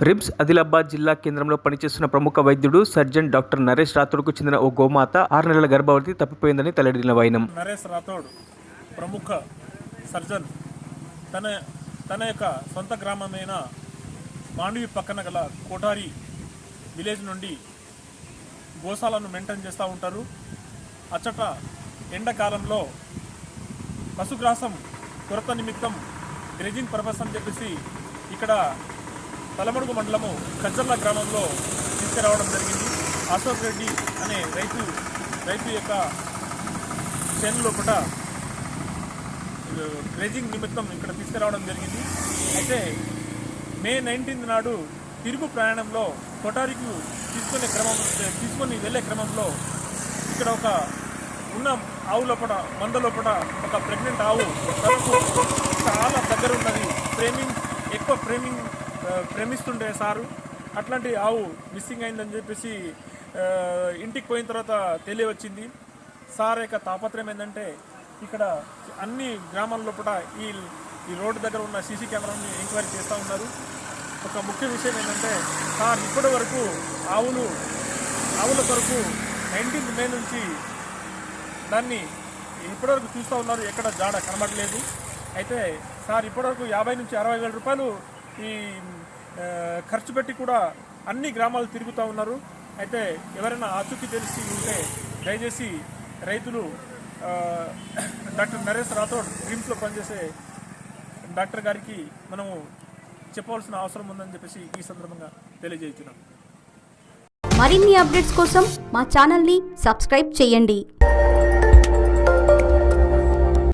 RIMS Adilabad జిల్లా కేంద్రంలో పనిచేస్తున్న ప్రముఖ వైద్యుడు సర్జన్ డాక్టర్ నరేష్ రాథోడ్కు చెందిన ఓ గోమాత 6 నెలల గర్భవతి తప్పిపోయిందని తలెడిన వైనం. నరేష్ రాథోడ్ ప్రముఖ సర్జన్ తన యొక్క సొంత గ్రామమైన మాండవి పక్కన గల కోటారి విలేజ్ నుండి గోశాలను మెయింటైన్ చేస్తూ ఉంటారు. అచ్చట ఎండాకాలంలో పశుగ్రాసం కొరత నిమిత్తం గ్రేజింగ్ పర్పస్ అని చెప్పేసి ఇక్కడ తలమడుగు మండలము కజ్జర్ల గ్రామంలో తీసుకురావడం జరిగింది. అశోక్ రెడ్డి అనే రైతు యొక్క చేను లోపల గ్రేజింగ్ నిమిత్తం ఇక్కడ తీసుకురావడం జరిగింది. అయితే మే 19 నాడు తిరుగు ప్రయాణంలో కొటారికి తీసుకొని వెళ్ళే క్రమంలో ఇక్కడ ఒక ఉన్న ఆవు లోపల మంద లోపల ఒక ప్రెగ్నెంట్ ఆవు తనకు చాలా దగ్గర ఉన్నది, ఎక్కువ ప్రేమిస్తుండే సారు. అట్లాంటి ఆవు మిస్సింగ్ అయిందని చెప్పేసి ఇంటికి పోయిన తర్వాత తెలియవచ్చింది. సార్ యొక్క తాపత్రయం ఏంటంటే ఇక్కడ అన్ని గ్రామాల లోపల ఈ రోడ్డు దగ్గర ఉన్న సీసీ కెమెరాని ఎంక్వైరీ చేస్తూ ఉన్నారు. ఒక ముఖ్య విషయం ఏంటంటే సార్ ఇప్పటి వరకు ఆవుల కొరకు 19 మే నుంచి దాన్ని ఇప్పటివరకు చూస్తూ ఉన్నారు, ఎక్కడ జాడ కనబడలేదు. అయితే సార్ ఇప్పటివరకు 50 నుంచి 60 వేల రూపాయలు ఈ ఖర్చు పెట్టి కూడా అన్ని గ్రామాలు తిరుగుతూ ఉన్నారు. అయితే ఎవరైనా ఆచూకీ తెలిసి ఉంటే దయచేసి రైతులు డాక్టర్ నరేష్ రాథోడ్ రిమ్స్లో పనిచేసే డాక్టర్ గారికి మనము చెప్పవలసిన అవసరం ఉందని చెప్పేసి ఈ సందర్భంగా తెలియజేస్తున్నాం. మరిన్ని అప్డేట్స్ కోసం మా ఛానల్ని సబ్స్క్రైబ్ చేయండి.